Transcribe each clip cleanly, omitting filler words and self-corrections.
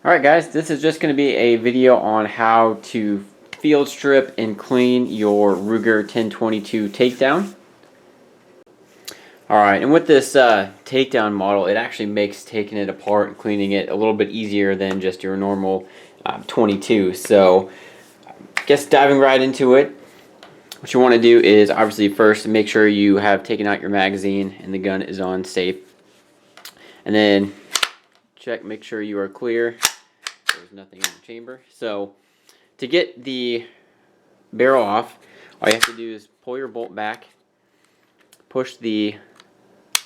Alright guys, this is just going to be a video on how to field strip and clean your Ruger 1022 Takedown. Alright, and with this Takedown model, it actually makes taking it apart and cleaning it a little bit easier than just your normal 22. So, I guess diving right into it, what you want to do is obviously first make sure you have taken out your magazine and the gun is on safe. And then make sure you are clear. There's nothing in the chamber. So to get the barrel off, all you have to do is pull your bolt back, push the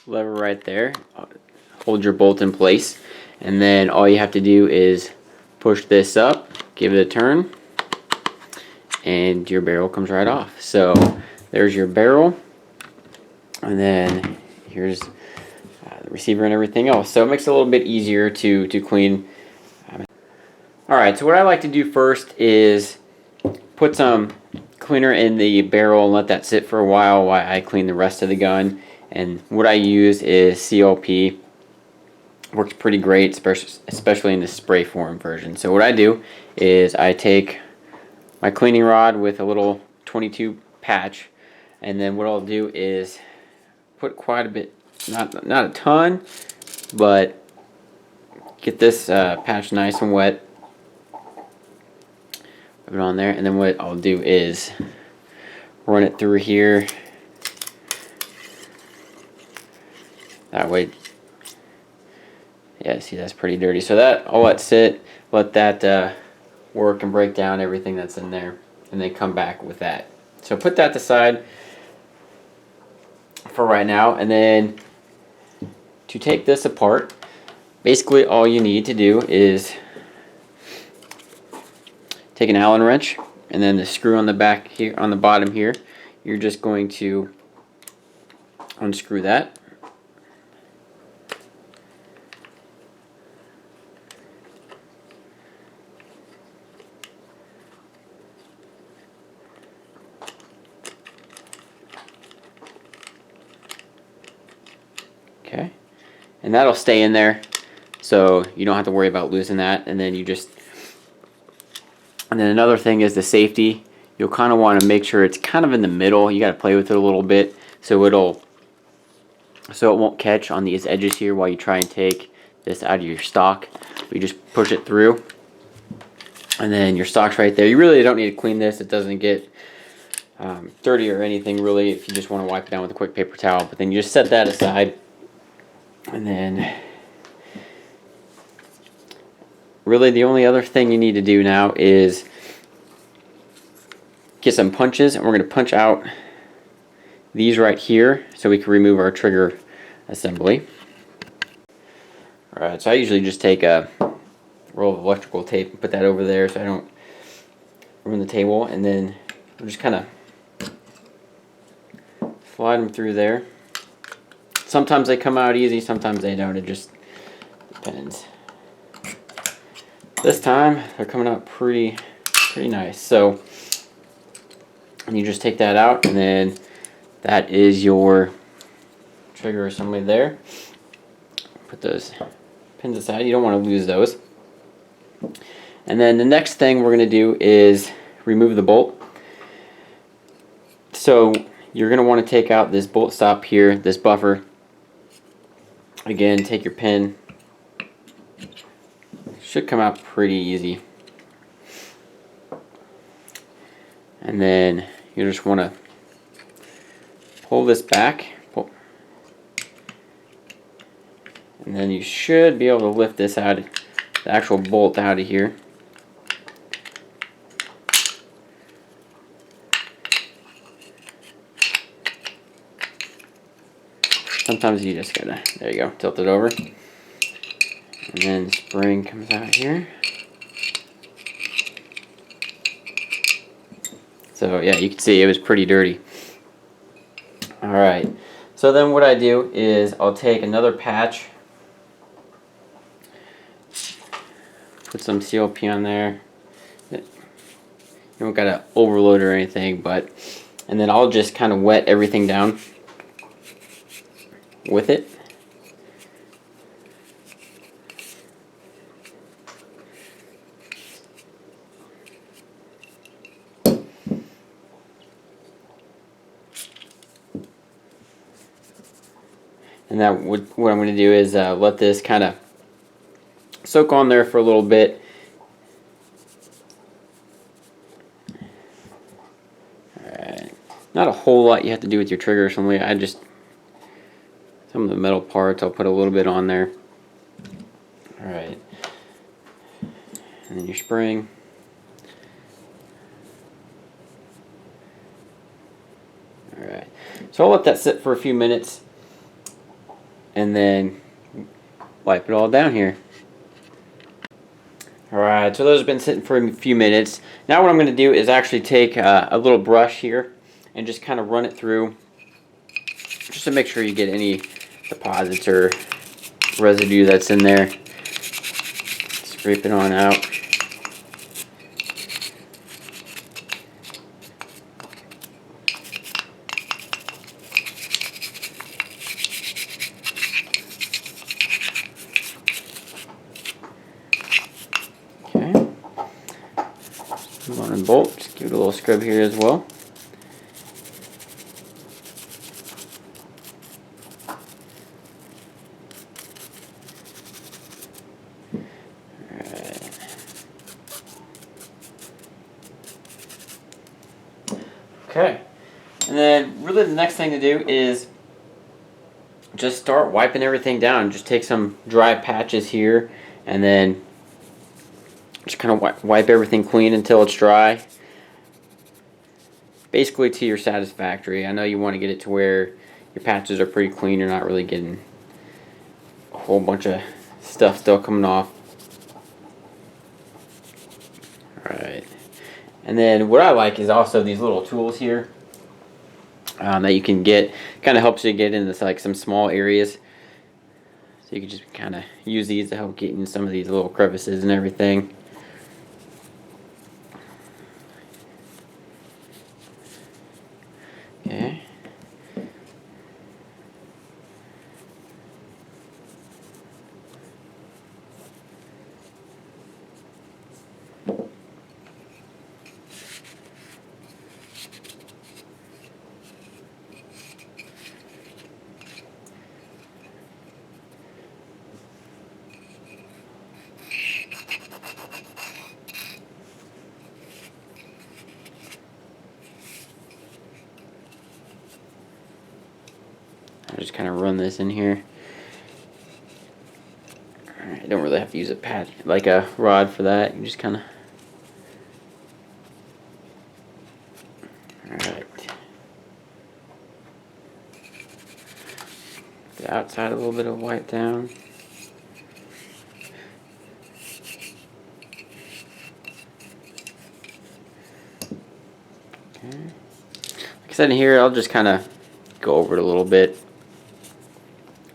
lever right there, hold your bolt in place, and then all you have to do is push this up, give it a turn, and your barrel comes right off. So there's your barrel, and then here's the receiver and everything else. So it makes it a little bit easier to clean. Alright, so what I like to do first is put some cleaner in the barrel and let that sit for a while I clean the rest of the gun. And what I use is CLP. Works pretty great, especially in the spray form version. So what I do is I take my cleaning rod with a little 22 patch, and then what I'll do is put quite a bit, not a ton, but get this patch nice and wet. Put it on there, and then what I'll do is run it through here. That way, yeah, see, that's pretty dirty. So that I'll let sit, let that work and break down everything that's in there, and then come back with that. So put that aside for right now, and then to take this apart, basically all you need to do is take an Allen wrench, and then the screw on the back here, on the bottom here, you're just going to unscrew that. Okay, and that'll stay in there, so you don't have to worry about losing that. And then and then another thing is the safety. You'll kind of want to make sure it's kind of in the middle. You got to play with it a little bit so it won't catch on these edges here while you try and take this out of your stock. You just push it through, and then your stock's right there. You really don't need to clean this. It doesn't get dirty or anything really if you just want to wipe it down with a quick paper towel. But then you just set that aside, and then really the only other thing you need to do now is get some punches, and we're going to punch out these right here so we can remove our trigger assembly. Alright, so I usually just take a roll of electrical tape and put that over there so I don't ruin the table, and then we'll just kind of slide them through there. Sometimes they come out easy, sometimes they don't. It just depends. This time they're coming out pretty nice. So, and you just take that out, and then that is your trigger assembly there. Put those pins aside. You don't want to lose those. And then the next thing we're going to do is remove the bolt. So you're going to want to take out this bolt stop here, this buffer. Again, take your pin. Should come out pretty easy. And then you just want to pull this back, and then you should be able to lift this out, the actual bolt out of here. Sometimes you just gotta, there you go, tilt it over. And then the spring comes out here. So yeah, you can see it was pretty dirty. Alright, so then what I do is I'll take another patch, put some CLP on there. You don't gotta overload or anything, and then I'll just kind of wet everything down with it. And that what I'm going to do is let this kind of soak on there for a little bit. Alright. Not a whole lot you have to do with your trigger or something. I just, some of the metal parts, I'll put a little bit on there. Alright. And then your spring. Alright. So I'll let that sit for a few minutes and then wipe it all down here. Alright, so those have been sitting for a few minutes. Now what I'm going to do is actually take a little brush here and just kind of run it through just to make sure you get any deposits or residue that's in there. Scrape it on out. One and bolt, just give it a little scrub here as well. Alright. Okay, and then really the next thing to do is just start wiping everything down. Just take some dry patches here and then just kind of wipe everything clean until it's dry. Basically to your satisfactory. I know you want to get it to where your patches are pretty clean. You're not really getting a whole bunch of stuff still coming off. Alright. And then what I like is also these little tools here that you can get. Kind of helps you get into like some small areas. So you can just kind of use these to help get in some of these little crevices and everything. Okay. I just kind of run this in here. Alright, don't really have to use a pad like a rod for that. You just kind of. Alright. The outside a little bit of wipe down. Okay. Like I said in here, I'll just kind of go over it a little bit.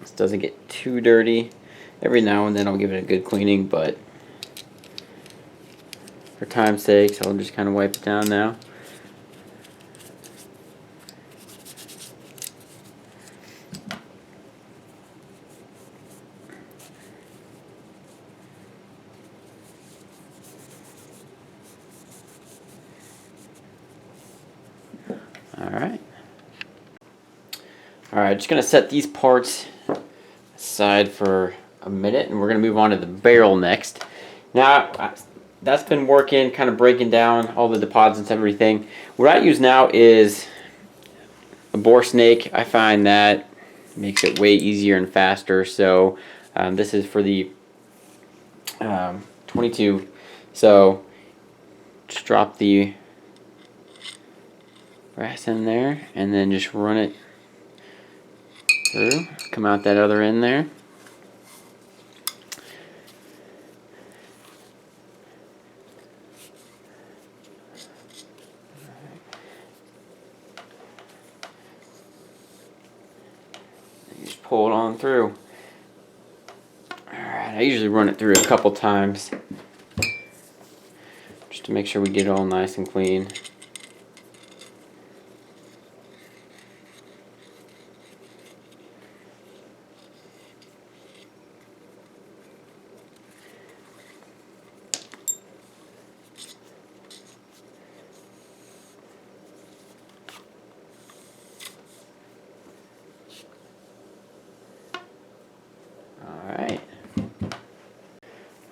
This doesn't get too dirty. Every now and then I'll give it a good cleaning, but for time's sake, I'll just kind of wipe it down now. Alright. Alright, just going to set these parts aside for a minute, and we're going to move on to the barrel next. Now, that's been working, kind of breaking down all the deposits and everything. What I use now is a bore snake. I find that makes it way easier and faster. So this is for the 22. So just drop the brass in there and then just run it through. Come out that other end there. Just pull it on through. Alright, I usually run it through a couple times just to make sure we get it all nice and clean.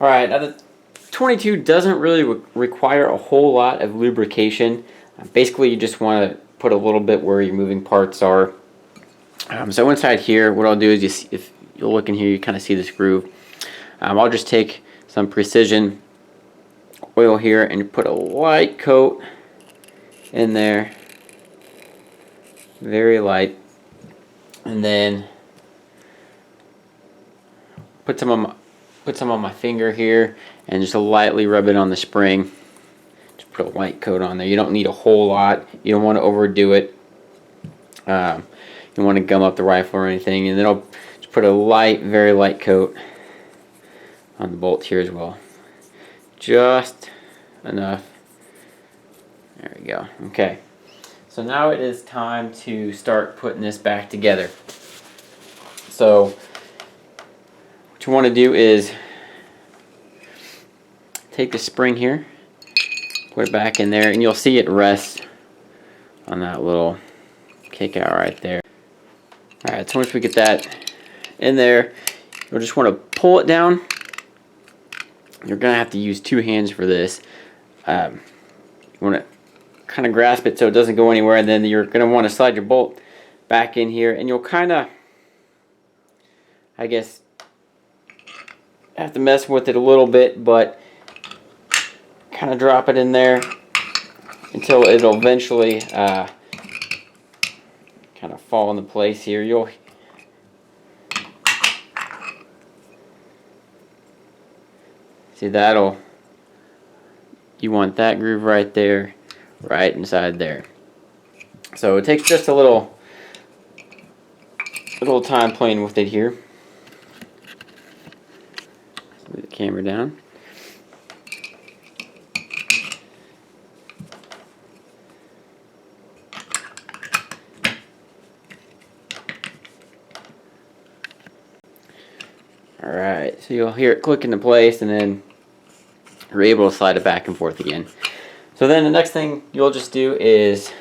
Alright, now the 22 doesn't really require a whole lot of lubrication. Basically, you just want to put a little bit where your moving parts are. So inside here, what I'll do is, if you'll look in here, you kind of see this groove. I'll just take some precision oil here and put a light coat in there, very light, and then put some on my finger here and just lightly rub it on the spring. Just put a light coat on there. You don't need a whole lot. You don't want to overdo it. You don't want to gum up the rifle or anything. And then I'll just put a light, very light coat on the bolt here as well. Just enough. There we go. Okay. So now it is time to start putting this back together. So what you want to do is take the spring here, put it back in there, and you'll see it rest on that little kick out right there. Alright, so once we get that in there, you'll just want to pull it down. You're going to have to use two hands for this. You want to kind of grasp it so it doesn't go anywhere, and then you're going to want to slide your bolt back in here, and you'll kind of, I guess, have to mess with it a little bit, but kind of drop it in there until it'll eventually kind of fall into place here. You'll see you want that groove right there, right inside there. So it takes just a little time playing with it here. Move the camera down. Alright, so you'll hear it click into place, and then you're able to slide it back and forth again. So then the next thing you'll just do is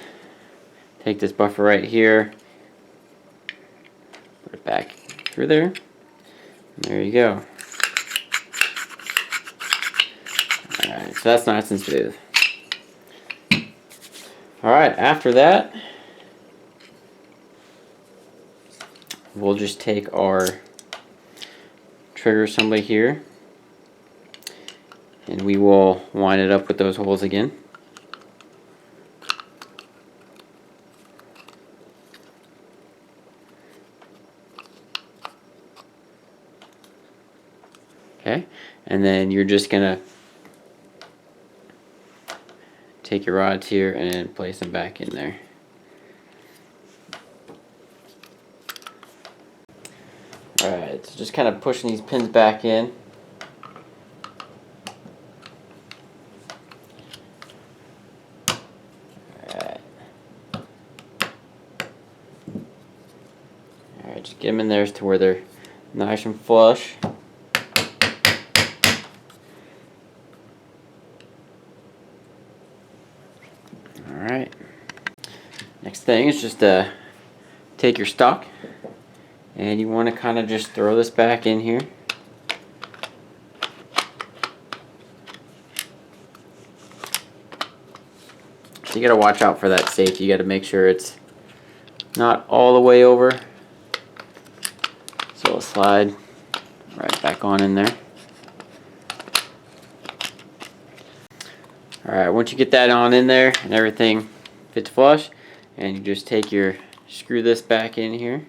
take this buffer right here, put it back through there, and there you go. Alright, so that's nice and smooth. Alright, after that, we'll just take our trigger assembly here, and we will line it up with those holes again. Okay, and then you're just gonna take your rods here and place them back in there. Alright, so just kind of pushing these pins back in. Alright, just get them in there to where they're nice and flush. Alright, next thing is just take your stock, and you want to kind of just throw this back in here. So you got to watch out for that safety. You got to make sure it's not all the way over. So it'll slide right back on in there. Alright, once you get that on in there and everything fits flush, and you just screw this back in here.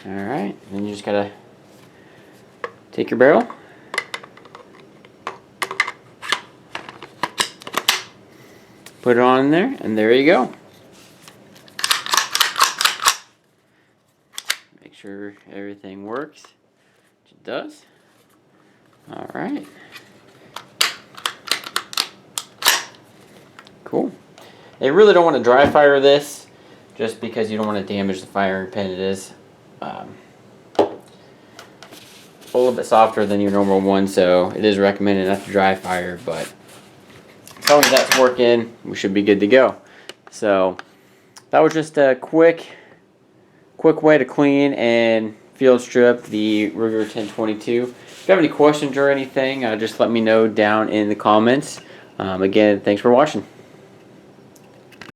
Alright, then you just gotta take your barrel, put it on in there, and there you go. Make sure everything works, which it does. Alright. Cool. You really don't want to dry fire this, just because you don't want to damage the firing pin. It is a little bit softer than your normal one, so it is recommended not to dry fire, but as long as that's working, we should be good to go. So that was just a quick way to clean and field strip the Ruger 1022. If you have any questions or anything, just let me know down in the comments. Again, thanks for watching.